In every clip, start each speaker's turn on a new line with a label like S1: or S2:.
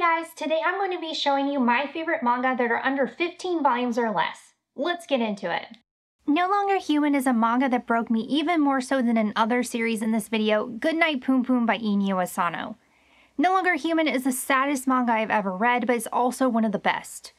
S1: guys, today I'm going to be showing you my favorite manga that are under 15 volumes or less. Let's get into it. No Longer Human is a manga that broke me even more so than in other series in this video, Goodnight Poom Poom by Inyo Asano. No Longer Human is the saddest manga I've ever read, but it's also one of the best.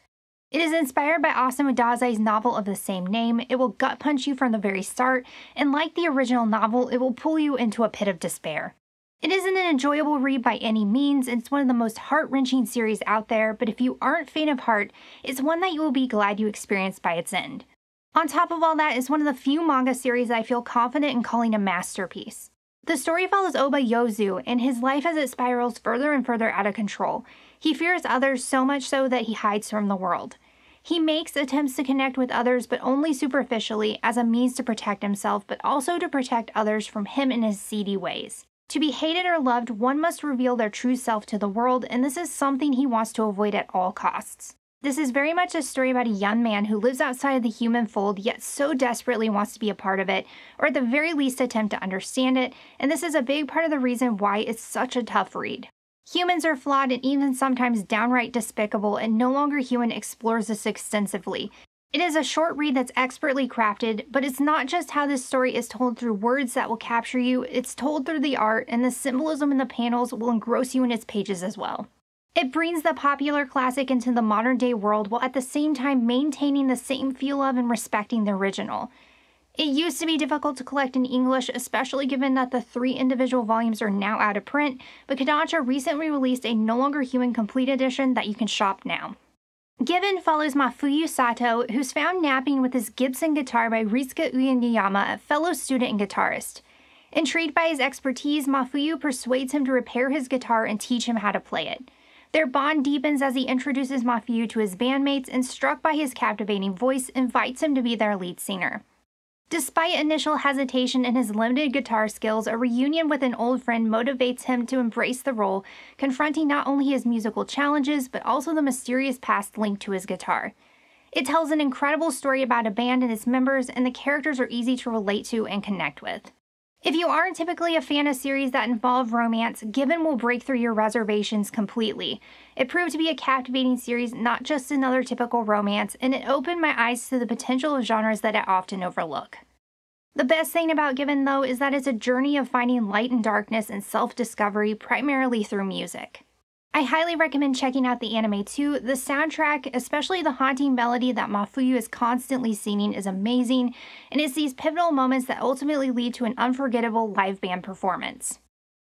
S1: It is inspired by Osamu Dazai's novel of the same name. It will gut punch you from the very start, and like the original novel, it will pull you into a pit of despair. It isn't an enjoyable read by any means, and it's one of the most heart-wrenching series out there, but if you aren't faint of heart, it's one that you will be glad you experienced by its end. On top of all that, it's one of the few manga series that I feel confident in calling a masterpiece. The story follows Oba Yozu and his life as it spirals further and further out of control. He fears others so much so that he hides from the world. He makes attempts to connect with others, but only superficially as a means to protect himself, but also to protect others from him and his seedy ways. To be hated or loved, one must reveal their true self to the world, and this is something he wants to avoid at all costs. This is very much a story about a young man who lives outside of the human fold, yet so desperately wants to be a part of it, or at the very least attempt to understand it, and this is a big part of the reason why it's such a tough read. Humans are flawed and even sometimes downright despicable, and No Longer Human explores this extensively. It is a short read that's expertly crafted, but it's not just how this story is told through words that will capture you, it's told through the art, and the symbolism in the panels will engross you in its pages as well. It brings the popular classic into the modern day world while at the same time maintaining the same feel of and respecting the original. It used to be difficult to collect in English, especially given that the 3 individual volumes are now out of print, but Kodansha recently released a No Longer Human Complete Edition that you can shop now. Given follows Mafuyu Sato, who's found napping with his Gibson guitar by Ritsuka Uenoyama, a fellow student and guitarist. Intrigued by his expertise, Mafuyu persuades him to repair his guitar and teach him how to play it. Their bond deepens as he introduces Mafuyu to his bandmates and, struck by his captivating voice, invites him to be their lead singer. Despite initial hesitation and his limited guitar skills, a reunion with an old friend motivates him to embrace the role, confronting not only his musical challenges, but also the mysterious past linked to his guitar. It tells an incredible story about a band and its members, and the characters are easy to relate to and connect with. If you aren't typically a fan of series that involve romance, Given will break through your reservations completely. It proved to be a captivating series, not just another typical romance, and it opened my eyes to the potential of genres that I often overlook. The best thing about Given, though, is that it's a journey of finding light and darkness and self-discovery, primarily through music. I highly recommend checking out the anime too. The soundtrack, especially the haunting melody that Mafuyu is constantly singing, is amazing, and it's these pivotal moments that ultimately lead to an unforgettable live band performance.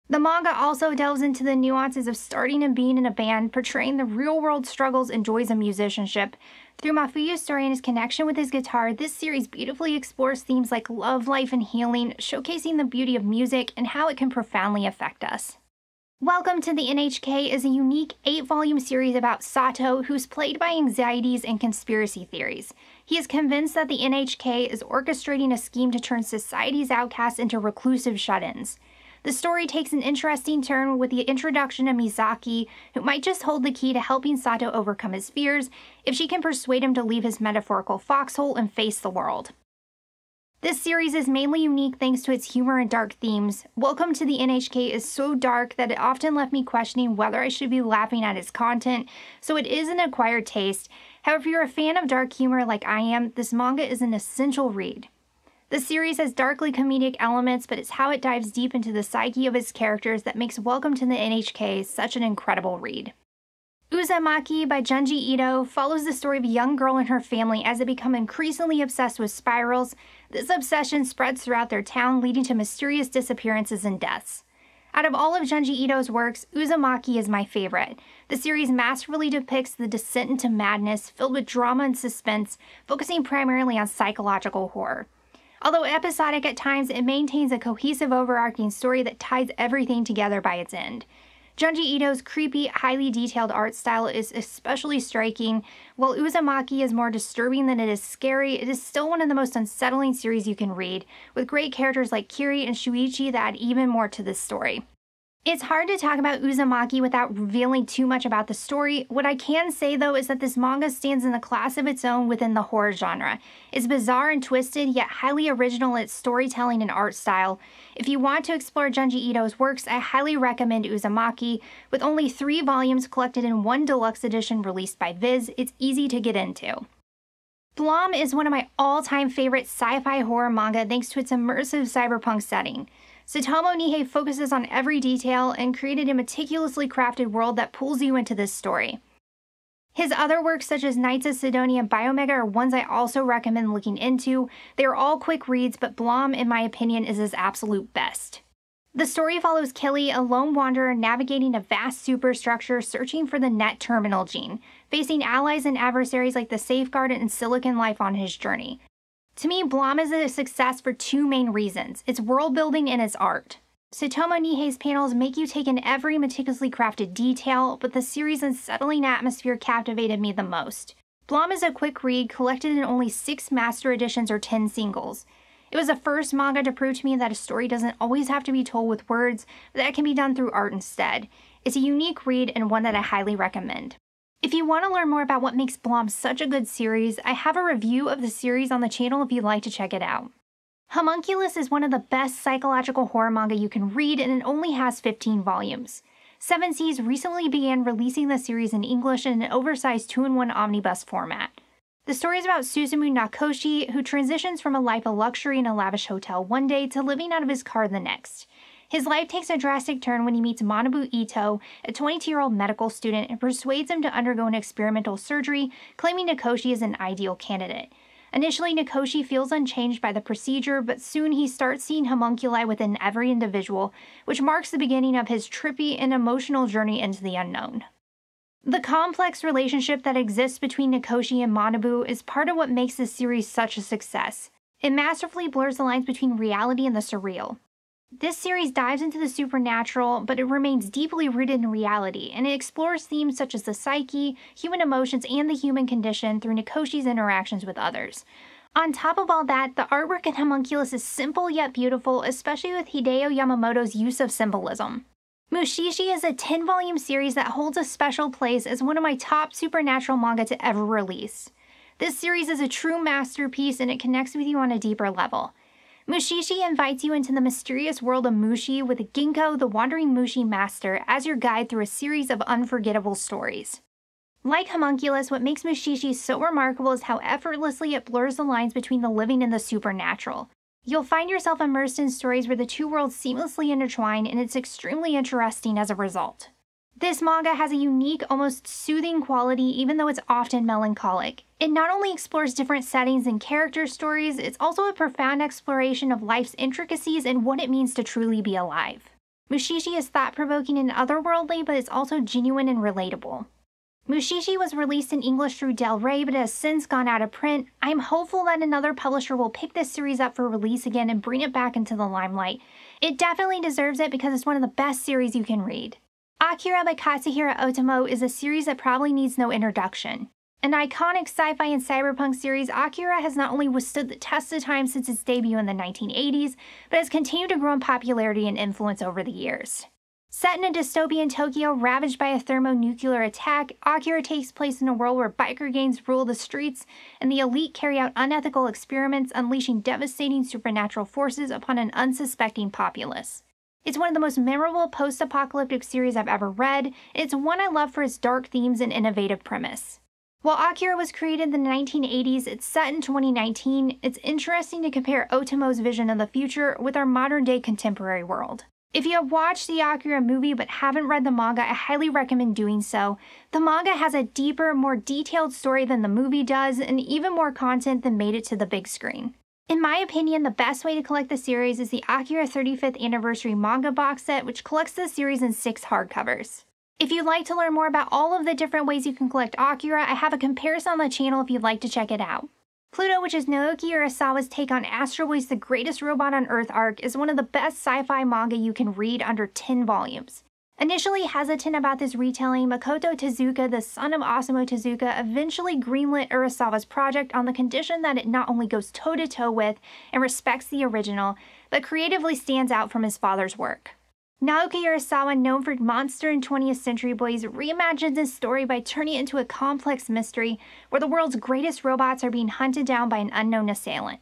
S1: The manga also delves into the nuances of starting and being in a band, portraying the real-world struggles and joys of musicianship. Through Mafuyu's story and his connection with his guitar, this series beautifully explores themes like love, life, and healing, showcasing the beauty of music and how it can profoundly affect us. Welcome to the NHK is a unique 8-volume series about Sato, who's plagued by anxieties and conspiracy theories. He is convinced that the NHK is orchestrating a scheme to turn society's outcasts into reclusive shut-ins. The story takes an interesting turn with the introduction of Misaki, who might just hold the key to helping Sato overcome his fears if she can persuade him to leave his metaphorical foxhole and face the world. This series is mainly unique thanks to its humor and dark themes. Welcome to the NHK is so dark that it often left me questioning whether I should be laughing at its content, so it is an acquired taste. However, if you're a fan of dark humor like I am, this manga is an essential read. The series has darkly comedic elements, but it's how it dives deep into the psyche of its characters that makes Welcome to the NHK such an incredible read. Uzumaki by Junji Ito follows the story of a young girl and her family as they become increasingly obsessed with spirals. This obsession spreads throughout their town, leading to mysterious disappearances and deaths. Out of all of Junji Ito's works, Uzumaki is my favorite. The series masterfully depicts the descent into madness, filled with drama and suspense, focusing primarily on psychological horror. Although episodic at times, it maintains a cohesive overarching story that ties everything together by its end. Junji Ito's creepy, highly detailed art style is especially striking. While Uzumaki is more disturbing than it is scary, it is still one of the most unsettling series you can read, with great characters like Kiri and Shuichi that add even more to this story. It's hard to talk about Uzumaki without revealing too much about the story. What I can say though is that this manga stands in a class of its own within the horror genre. It's bizarre and twisted, yet highly original in its storytelling and art style. If you want to explore Junji Ito's works, I highly recommend Uzumaki. With only 3 volumes collected in one deluxe edition released by Viz, it's easy to get into. Blom is one of my all-time favorite sci-fi horror manga thanks to its immersive cyberpunk setting. Tsutomu Nihei focuses on every detail and created a meticulously crafted world that pulls you into this story. His other works such as Knights of Sidonia and Biomega are ones I also recommend looking into. They are all quick reads, but Blom, in my opinion, is his absolute best. The story follows Killy, a lone wanderer navigating a vast superstructure searching for the net terminal gene, facing allies and adversaries like the Safeguard and Silicon Life on his journey. To me, Blom is a success for 2 main reasons: its world building and its art. Tsutomu Nihei's panels make you take in every meticulously crafted detail, but the series' unsettling atmosphere captivated me the most. Blom is a quick read collected in only 6 master editions or 10 singles. It was the first manga to prove to me that a story doesn't always have to be told with words, but that can be done through art instead. It's a unique read and one that I highly recommend. If you want to learn more about what makes Blom such a good series, I have a review of the series on the channel if you'd like to check it out. Homunculus is one of the best psychological horror manga you can read, and it only has 15 volumes. 7 Seas recently began releasing the series in English in an oversized 2-in-1 omnibus format. The story is about Susumu Nakoshi, who transitions from a life of luxury in a lavish hotel one day to living out of his car the next. His life takes a drastic turn when he meets Manabu Ito, a 22-year-old medical student, and persuades him to undergo an experimental surgery, claiming Nakoshi is an ideal candidate. Initially, Nakoshi feels unchanged by the procedure, but soon he starts seeing homunculi within every individual, which marks the beginning of his trippy and emotional journey into the unknown. The complex relationship that exists between Nakoshi and Manabu is part of what makes this series such a success. It masterfully blurs the lines between reality and the surreal. This series dives into the supernatural, but it remains deeply rooted in reality, and it explores themes such as the psyche, human emotions, and the human condition through Nakoshi's interactions with others. On top of all that, the artwork in Homunculus is simple yet beautiful, especially with Hideo Yamamoto's use of symbolism. Mushishi is a 10-volume series that holds a special place as one of my top supernatural manga to ever release. This series is a true masterpiece, and it connects with you on a deeper level. Mushishi invites you into the mysterious world of Mushi with Ginkgo, the wandering Mushi master, as your guide through a series of unforgettable stories. Like Homunculus, what makes Mushishi so remarkable is how effortlessly it blurs the lines between the living and the supernatural. You'll find yourself immersed in stories where the 2 worlds seamlessly intertwine, and it's extremely interesting as a result. This manga has a unique, almost soothing quality, even though it's often melancholic. It not only explores different settings and character stories, it's also a profound exploration of life's intricacies and what it means to truly be alive. Mushishi is thought-provoking and otherworldly, but it's also genuine and relatable. Mushishi was released in English through Del Rey, but has since gone out of print. I'm hopeful that another publisher will pick this series up for release again and bring it back into the limelight. It definitely deserves it because it's one of the best series you can read. Akira by Katsuhiro Otomo is a series that probably needs no introduction. An iconic sci-fi and cyberpunk series, Akira has not only withstood the test of time since its debut in the 1980s, but has continued to grow in popularity and influence over the years. Set in a dystopian Tokyo ravaged by a thermonuclear attack, Akira takes place in a world where biker gangs rule the streets and the elite carry out unethical experiments, unleashing devastating supernatural forces upon an unsuspecting populace. It's one of the most memorable post-apocalyptic series I've ever read, and it's one I love for its dark themes and innovative premise. While Akira was created in the 1980s, it's set in 2019. It's interesting to compare Otomo's vision of the future with our modern-day contemporary world. If you have watched the Akira movie but haven't read the manga, I highly recommend doing so. The manga has a deeper, more detailed story than the movie does, and even more content than made it to the big screen. In my opinion, the best way to collect the series is the Akira 35th Anniversary manga box set, which collects the series in 6 hardcovers. If you'd like to learn more about all of the different ways you can collect Akira, I have a comparison on the channel if you'd like to check it out. Pluto, which is Naoki Urasawa's take on Astro Boy's The Greatest Robot on Earth arc, is one of the best sci-fi manga you can read under 10 volumes. Initially hesitant about this retelling, Makoto Tezuka, the son of Osamu Tezuka, eventually greenlit Urasawa's project on the condition that it not only goes toe-to-toe with and respects the original, but creatively stands out from his father's work. Naoki Urasawa, known for Monster and 20th Century Boys, reimagined this story by turning it into a complex mystery where the world's greatest robots are being hunted down by an unknown assailant.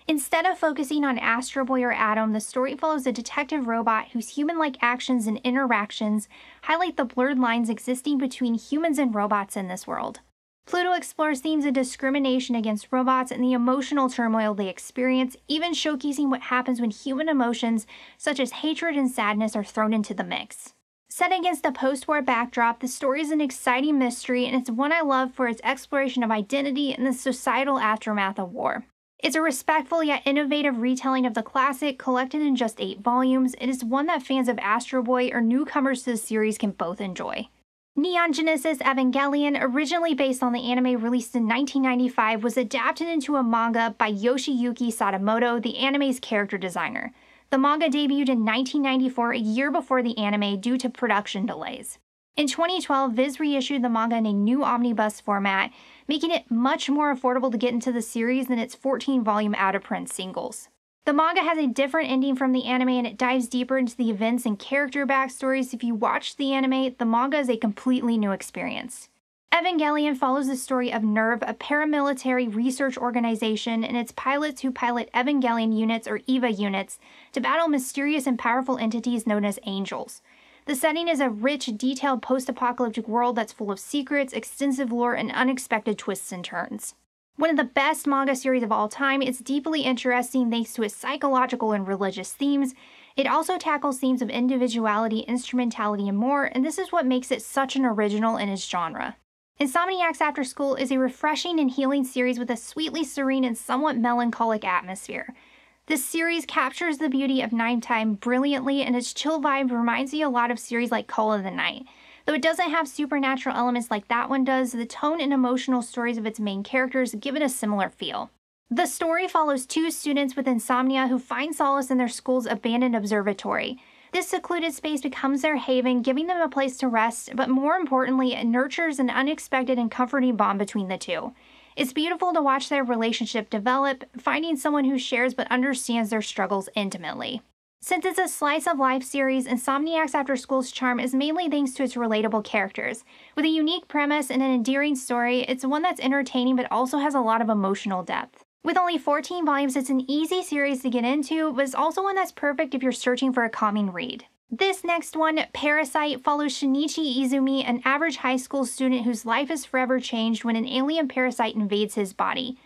S1: Instead of focusing on Astro Boy or Atom, the story follows a detective robot whose human-like actions and interactions highlight the blurred lines existing between humans and robots in this world. Pluto explores themes of discrimination against robots and the emotional turmoil they experience, even showcasing what happens when human emotions such as hatred and sadness are thrown into the mix. Set against a post-war backdrop, the story is an exciting mystery, and it's one I love for its exploration of identity and the societal aftermath of war. It's a respectful yet innovative retelling of the classic, collected in just 8 volumes. It is one that fans of Astro Boy or newcomers to the series can both enjoy. Neon Genesis Evangelion, originally based on the anime released in 1995, was adapted into a manga by Yoshiyuki Sadamoto, the anime's character designer. The manga debuted in 1994, a year before the anime, due to production delays. In 2012, Viz reissued the manga in a new omnibus format, making it much more affordable to get into the series than its 14-volume out-of-print singles. The manga has a different ending from the anime, and it dives deeper into the events and character backstories. If you watched the anime, the manga is a completely new experience. Evangelion follows the story of NERV, a paramilitary research organization, and its pilots who pilot Evangelion units or EVA units to battle mysterious and powerful entities known as angels. The setting is a rich, detailed post-apocalyptic world that's full of secrets, extensive lore, and unexpected twists and turns. One of the best manga series of all time, it's deeply interesting thanks to its psychological and religious themes. It also tackles themes of individuality, instrumentality, and more, and this is what makes it such an original in its genre. Insomniacs After School is a refreshing and healing series with a sweetly serene and somewhat melancholic atmosphere. This series captures the beauty of nighttime brilliantly, and its chill vibe reminds me a lot of series like Call of the Night. Though it doesn't have supernatural elements like that one does, the tone and emotional stories of its main characters give it a similar feel. The story follows 2 students with insomnia who find solace in their school's abandoned observatory. This secluded space becomes their haven, giving them a place to rest, but more importantly, it nurtures an unexpected and comforting bond between the two. It's beautiful to watch their relationship develop, finding someone who shares but understands their struggles intimately. Since it's a slice-of-life series, Insomniacs After School's charm is mainly thanks to its relatable characters. With a unique premise and an endearing story, it's one that's entertaining but also has a lot of emotional depth. With only 14 volumes, it's an easy series to get into, but it's also one that's perfect if you're searching for a calming read. This next one, Parasite, follows Shinichi Izumi, an average high school student whose life is forever changed when an alien parasite invades his body.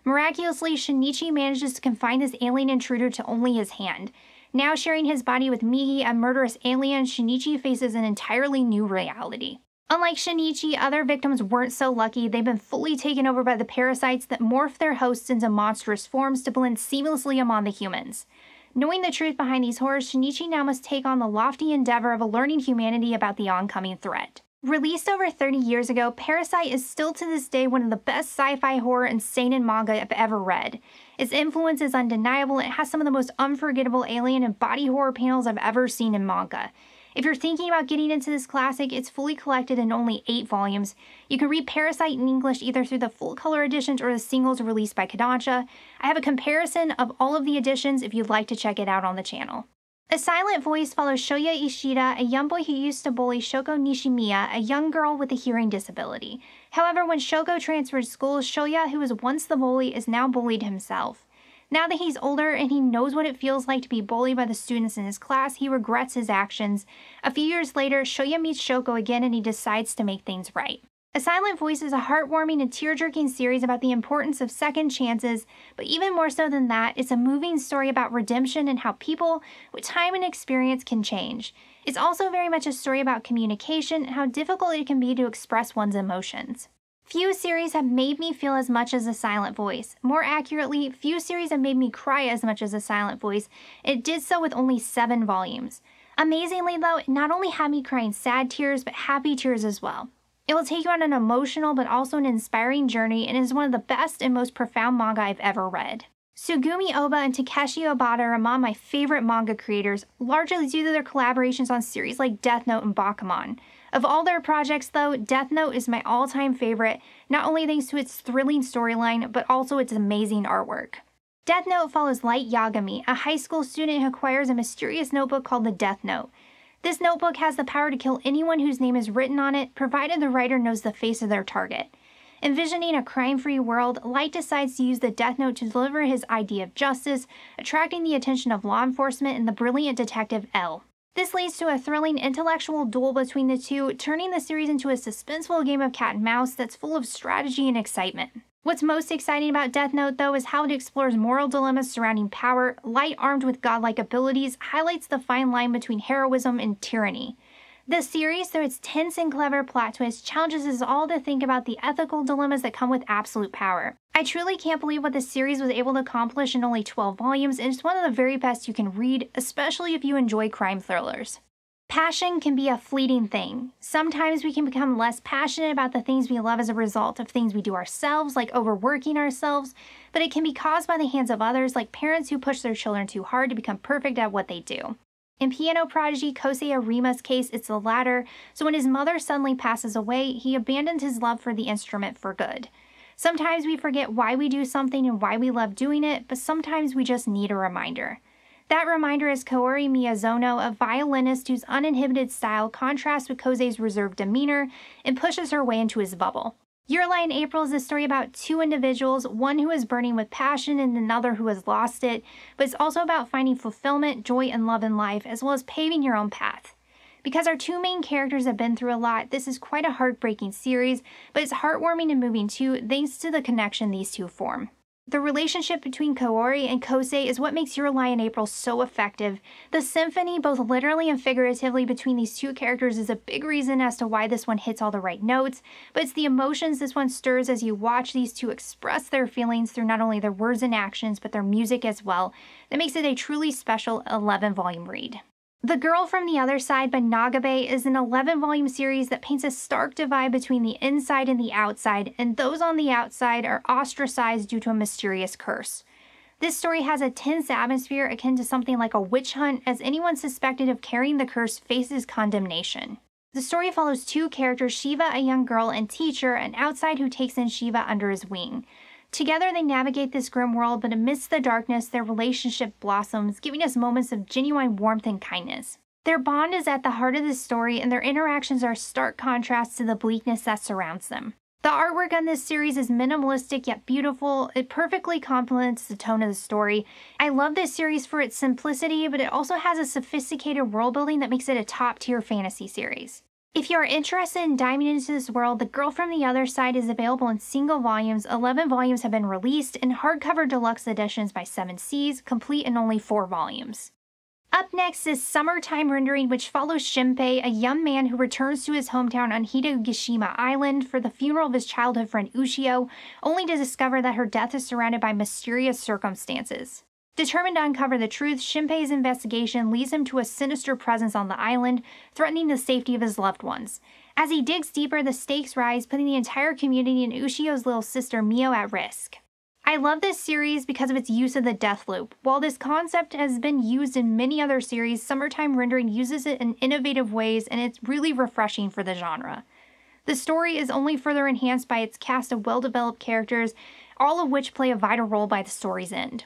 S1: Miraculously, Shinichi manages to confine this alien intruder to only his hand. Now sharing his body with Migi, a murderous alien, Shinichi faces an entirely new reality. Unlike Shinichi, other victims weren't so lucky. They've been fully taken over by the parasites that morph their hosts into monstrous forms to blend seamlessly among the humans. Knowing the truth behind these horrors, Shinichi now must take on the lofty endeavor of alerting humanity about the oncoming threat. Released over 30 years ago, Parasite is still to this day one of the best sci-fi horror and seinen manga I've ever read. Its influence is undeniable, and it has some of the most unforgettable alien and body horror panels I've ever seen in manga. If you're thinking about getting into this classic, it's fully collected in only 8 volumes. You can read Parasite in English either through the full-color editions or the singles released by Kodansha. I have a comparison of all of the editions if you'd like to check it out on the channel. A Silent Voice follows Shoya Ishida, a young boy who used to bully Shoko Nishimiya, a young girl with a hearing disability. However, when Shoko transferred schools, Shoya, who was once the bully, is now bullied himself. Now that he's older and he knows what it feels like to be bullied by the students in his class, he regrets his actions. A few years later, Shoya meets Shoko again and he decides to make things right. A Silent Voice is a heartwarming and tear-jerking series about the importance of second chances, but even more so than that, it's a moving story about redemption and how people, with time and experience, can change. It's also very much a story about communication and how difficult it can be to express one's emotions. Few series have made me feel as much as A Silent Voice. More accurately, few series have made me cry as much as A Silent Voice. It did so with only 7 volumes. Amazingly though, it not only had me crying sad tears, but happy tears as well. It will take you on an emotional but also an inspiring journey, and is one of the best and most profound manga I've ever read. Sugumi Oba and Takeshi Obata are among my favorite manga creators, largely due to their collaborations on series like Death Note and Bakuman. Of all their projects though, Death Note is my all-time favorite, not only thanks to its thrilling storyline, but also its amazing artwork. Death Note follows Light Yagami, a high school student who acquires a mysterious notebook called the Death Note. This notebook has the power to kill anyone whose name is written on it, provided the writer knows the face of their target. Envisioning a crime-free world, Light decides to use the Death Note to deliver his idea of justice, attracting the attention of law enforcement and the brilliant detective L. This leads to a thrilling intellectual duel between the two, turning the series into a suspenseful game of cat and mouse that's full of strategy and excitement. What's most exciting about Death Note, though, is how it explores moral dilemmas surrounding power. Light, armed with godlike abilities, highlights the fine line between heroism and tyranny. The series, through its tense and clever plot twist, challenges us all to think about the ethical dilemmas that come with absolute power. I truly can't believe what this series was able to accomplish in only 12 volumes, and it's one of the very best you can read, especially if you enjoy crime thrillers. Passion can be a fleeting thing. Sometimes we can become less passionate about the things we love as a result of things we do ourselves, like overworking ourselves, but it can be caused by the hands of others, like parents who push their children too hard to become perfect at what they do. In piano prodigy Kosei Arima's case, it's the latter, so when his mother suddenly passes away, he abandons his love for the instrument for good. Sometimes we forget why we do something and why we love doing it, but sometimes we just need a reminder. That reminder is Kaori Miyazono, a violinist whose uninhibited style contrasts with Kosei's reserved demeanor and pushes her way into his bubble. Your Lie in April is a story about two individuals, one who is burning with passion and another who has lost it, but it's also about finding fulfillment, joy, and love in life, as well as paving your own path. Because our two main characters have been through a lot, this is quite a heartbreaking series, but it's heartwarming and moving too, thanks to the connection these two form. The relationship between Kaori and Kosei is what makes Your Lie in April so effective. The symphony, both literally and figuratively, between these two characters is a big reason as to why this one hits all the right notes, but it's the emotions this one stirs as you watch these two express their feelings through not only their words and actions, but their music as well, that makes it a truly special 11-volume read. The Girl from the Other Side by Nagabe is an 11-volume series that paints a stark divide between the inside and the outside, and those on the outside are ostracized due to a mysterious curse. This story has a tense atmosphere akin to something like a witch hunt, as anyone suspected of carrying the curse faces condemnation. The story follows two characters, Shiva, a young girl, and Teacher, an outside who takes in Shiva under his wing. Together they navigate this grim world, but amidst the darkness, their relationship blossoms, giving us moments of genuine warmth and kindness. Their bond is at the heart of this story, and their interactions are a stark contrast to the bleakness that surrounds them. The artwork on this series is minimalistic yet beautiful. It perfectly complements the tone of the story. I love this series for its simplicity, but it also has a sophisticated world building that makes it a top-tier fantasy series. If you are interested in diving into this world, The Girl from the Other Side is available in single volumes. 11 volumes have been released, and hardcover deluxe editions by 7 Seas, complete in only 4 volumes. Up next is Summertime Rendering, which follows Shinpei, a young man who returns to his hometown on Hidegashima Island for the funeral of his childhood friend Ushio, only to discover that her death is surrounded by mysterious circumstances. Determined to uncover the truth, Shinpei's investigation leads him to a sinister presence on the island, threatening the safety of his loved ones. As he digs deeper, the stakes rise, putting the entire community and Ushio's little sister Mio at risk. I love this series because of its use of the death loop. While this concept has been used in many other series, Summertime Rendering uses it in innovative ways, and it's really refreshing for the genre. The story is only further enhanced by its cast of well-developed characters, all of which play a vital role by the story's end.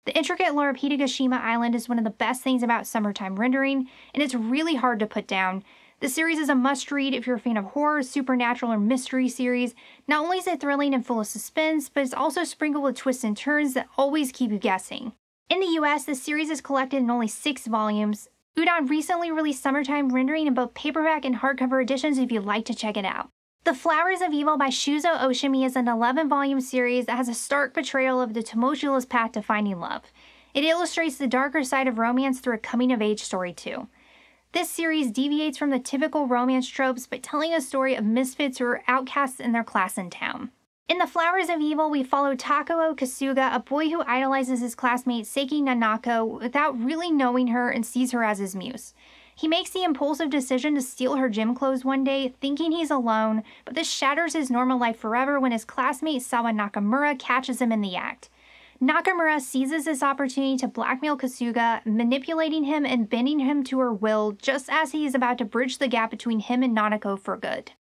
S1: The intricate lore of Hidegashima Island is one of the best things about Summertime Rendering, and it's really hard to put down. The series is a must-read if you're a fan of horror, supernatural, or mystery series. Not only is it thrilling and full of suspense, but it's also sprinkled with twists and turns that always keep you guessing. In the US, the series is collected in only 6 volumes. Udon recently released Summertime Rendering in both paperback and hardcover editions if you'd like to check it out. The Flowers of Evil by Shuzo Oshimi is an 11-volume series that has a stark portrayal of the tumultuous path to finding love. It illustrates the darker side of romance through a coming-of-age story too. This series deviates from the typical romance tropes by telling a story of misfits who are outcasts in their class in town. In The Flowers of Evil, we follow Takuo Kasuga, a boy who idolizes his classmate Seiki Nanako without really knowing her and sees her as his muse. He makes the impulsive decision to steal her gym clothes one day, thinking he's alone, but this shatters his normal life forever when his classmate Sawa Nakamura catches him in the act. Nakamura seizes this opportunity to blackmail Kasuga, manipulating him and bending him to her will just as he is about to bridge the gap between him and Nanako for good.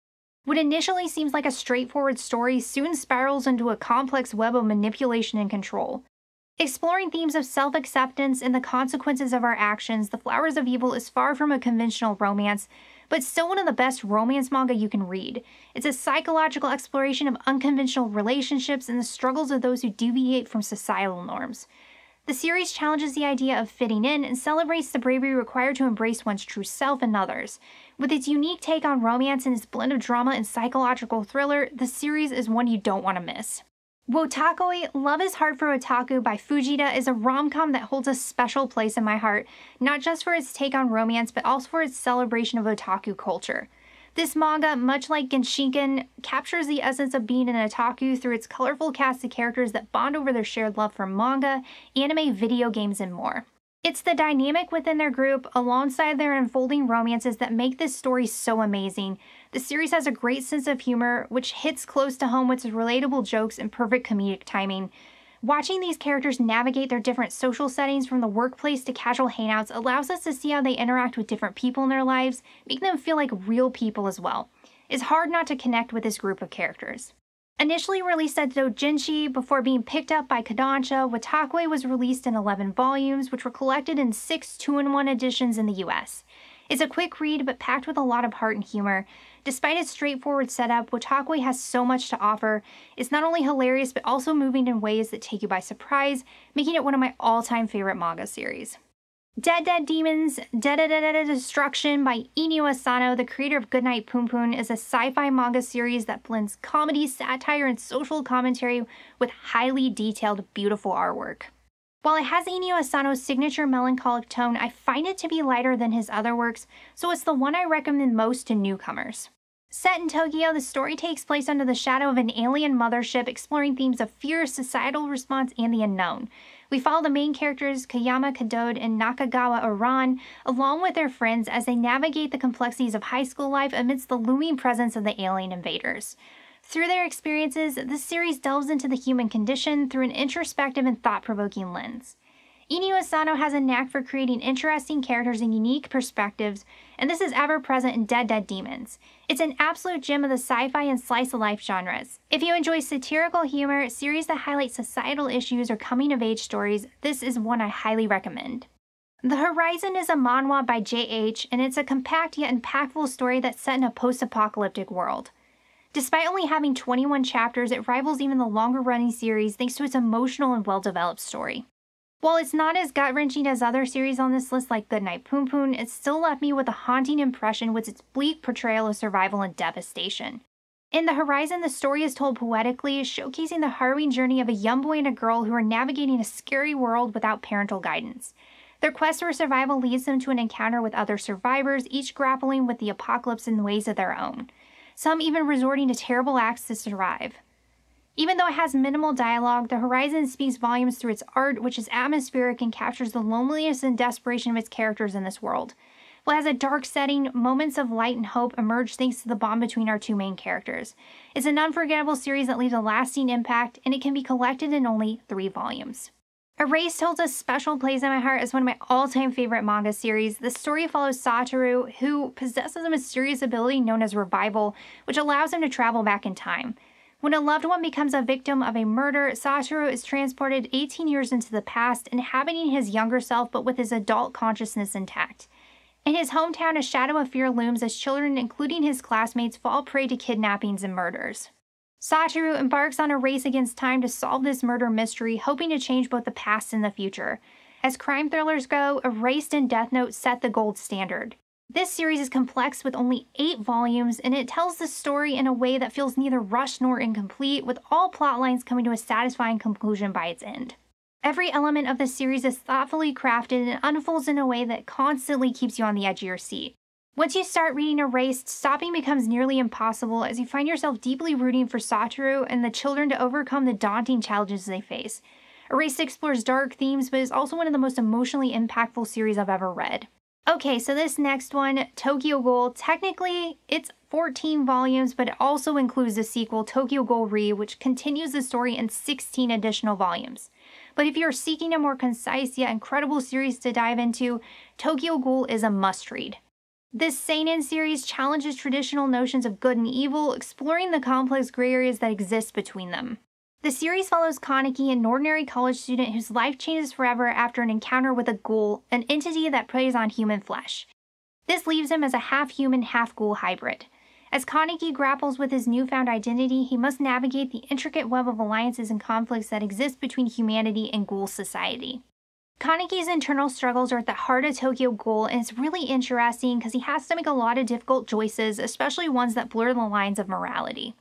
S1: What initially seems like a straightforward story soon spirals into a complex web of manipulation and control. Exploring themes of self-acceptance and the consequences of our actions, The Flowers of Evil is far from a conventional romance, but still one of the best romance manga you can read. It's a psychological exploration of unconventional relationships and the struggles of those who deviate from societal norms. The series challenges the idea of fitting in and celebrates the bravery required to embrace one's true self and others. With its unique take on romance and its blend of drama and psychological thriller, the series is one you don't want to miss. Wotakoi, Love is Hard for Otaku by Fujita is a rom-com that holds a special place in my heart, not just for its take on romance, but also for its celebration of otaku culture. This manga, much like Genshinken, captures the essence of being an otaku through its colorful cast of characters that bond over their shared love for manga, anime, video games, and more. It's the dynamic within their group, alongside their unfolding romances, that make this story so amazing. The series has a great sense of humor, which hits close to home with its relatable jokes and perfect comedic timing. Watching these characters navigate their different social settings from the workplace to casual hangouts allows us to see how they interact with different people in their lives, making them feel like real people as well. It's hard not to connect with this group of characters. Initially released at doujinshi before being picked up by Kodansha, Wotakoi was released in 11 volumes, which were collected in 6 2-in-1 editions in the US. It's a quick read, but packed with a lot of heart and humor. Despite its straightforward setup, Wotakoi has so much to offer. It's not only hilarious, but also moving in ways that take you by surprise, making it one of my all-time favorite manga series. Dead Dead Demons, Destruction by Inio Asano, the creator of Goodnight Poon, is a sci-fi manga series that blends comedy, satire, and social commentary with highly detailed, beautiful artwork. While it has Inio Asano's signature melancholic tone, I find it to be lighter than his other works, so it's the one I recommend most to newcomers. Set in Tokyo, the story takes place under the shadow of an alien mothership, exploring themes of fear, societal response, and the unknown. We follow the main characters, Kayama Kadode and Nakagawa Oran, along with their friends as they navigate the complexities of high school life amidst the looming presence of the alien invaders. Through their experiences, this series delves into the human condition through an introspective and thought-provoking lens. Inio Asano has a knack for creating interesting characters and unique perspectives, and this is ever present in Dead Dead Demons. It's an absolute gem of the sci-fi and slice-of-life genres. If you enjoy satirical humor, series that highlight societal issues, or coming-of-age stories, this is one I highly recommend. The Horizon is a manhwa by J.H., and it's a compact yet impactful story that's set in a post-apocalyptic world. Despite only having 21 chapters, it rivals even the longer-running series thanks to its emotional and well-developed story. While it's not as gut-wrenching as other series on this list like Goodnight Poon, it still left me with a haunting impression with its bleak portrayal of survival and devastation. In The Horizon, the story is told poetically, showcasing the harrowing journey of a young boy and a girl who are navigating a scary world without parental guidance. Their quest for survival leads them to an encounter with other survivors, each grappling with the apocalypse in ways of their own, some even resorting to terrible acts to survive. Even though it has minimal dialogue, The Horizon speaks volumes through its art, which is atmospheric and captures the loneliness and desperation of its characters in this world. While it has a dark setting, moments of light and hope emerge thanks to the bond between our two main characters. It's an unforgettable series that leaves a lasting impact, and it can be collected in only 3 volumes. Erased holds a special place in my heart as one of my all-time favorite manga series. The story follows Satoru, who possesses a mysterious ability known as revival, which allows him to travel back in time. When a loved one becomes a victim of a murder, Satoru is transported 18 years into the past, inhabiting his younger self but with his adult consciousness intact. In his hometown, a shadow of fear looms as children, including his classmates, fall prey to kidnappings and murders. Satoru embarks on a race against time to solve this murder mystery, hoping to change both the past and the future. As crime thrillers go, Erased and Death Note set the gold standard. This series is complex with only 8 volumes, and it tells the story in a way that feels neither rushed nor incomplete, with all plot lines coming to a satisfying conclusion by its end. Every element of the series is thoughtfully crafted and unfolds in a way that constantly keeps you on the edge of your seat. Once you start reading Erased, stopping becomes nearly impossible as you find yourself deeply rooting for Satoru and the children to overcome the daunting challenges they face. Erased explores dark themes, but is also one of the most emotionally impactful series I've ever read. Okay, so this next one, Tokyo Ghoul, technically it's 14 volumes, but it also includes the sequel, Tokyo Ghoul Re, which continues the story in 16 additional volumes. But if you're seeking a more concise yet incredible series to dive into, Tokyo Ghoul is a must-read. This seinen series challenges traditional notions of good and evil, exploring the complex gray areas that exist between them. The series follows Kaneki, an ordinary college student whose life changes forever after an encounter with a ghoul, an entity that preys on human flesh. This leaves him as a half-human, half-ghoul hybrid. As Kaneki grapples with his newfound identity, he must navigate the intricate web of alliances and conflicts that exist between humanity and ghoul society. Kaneki's internal struggles are at the heart of Tokyo Ghoul, and it's really interesting because he has to make a lot of difficult choices, especially ones that blur the lines of morality.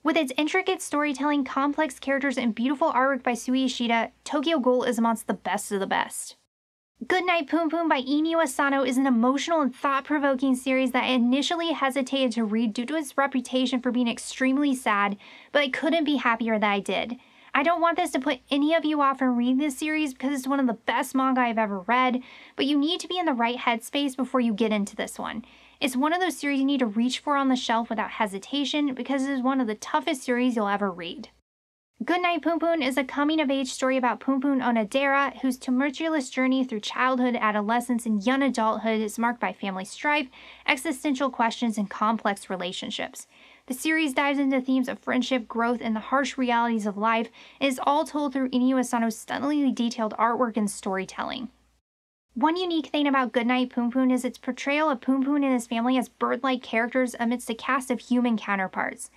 S1: With its intricate storytelling, complex characters, and beautiful artwork by Sui Ishida, Tokyo Ghoul is amongst the best of the best. Goodnight Poom Poom by Inio Asano is an emotional and thought-provoking series that I initially hesitated to read due to its reputation for being extremely sad, but I couldn't be happier that I did. I don't want this to put any of you off from reading this series because it's one of the best manga I've ever read, but you need to be in the right headspace before you get into this one. It's one of those series you need to reach for on the shelf without hesitation because it is one of the toughest series you'll ever read. Goodnight Poom Poom is a coming-of-age story about Poom Poom Onodera, whose tumultuous journey through childhood, adolescence, and young adulthood is marked by family strife, existential questions, and complex relationships. The series dives into themes of friendship, growth, and the harsh realities of life, and is all told through Inio Asano's stunningly detailed artwork and storytelling. One unique thing about Goodnight Poom Poom is its portrayal of Poom Poom and his family as bird-like characters amidst a cast of human counterparts.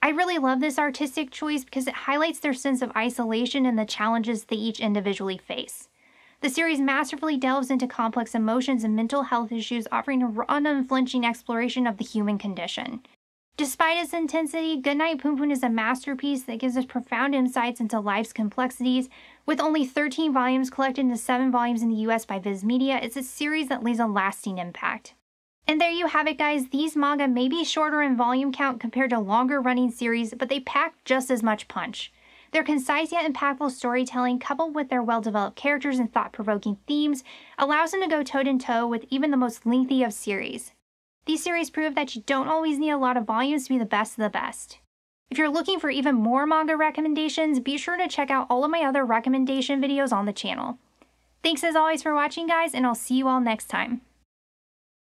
S1: I really love this artistic choice because it highlights their sense of isolation and the challenges they each individually face. The series masterfully delves into complex emotions and mental health issues, offering a raw and unflinching exploration of the human condition. Despite its intensity, Goodnight Poom Poom is a masterpiece that gives us profound insights into life's complexities. With only 13 volumes collected into 7 volumes in the US by Viz Media, it's a series that leaves a lasting impact. And there you have it, guys. These manga may be shorter in volume count compared to longer running series, but they pack just as much punch. Their concise yet impactful storytelling, coupled with their well-developed characters and thought-provoking themes, allows them to go toe-to-toe with even the most lengthy of series. These series prove that you don't always need a lot of volumes to be the best of the best. If you're looking for even more manga recommendations, be sure to check out all of my other recommendation videos on the channel. Thanks as always for watching, guys, and I'll see you all next time.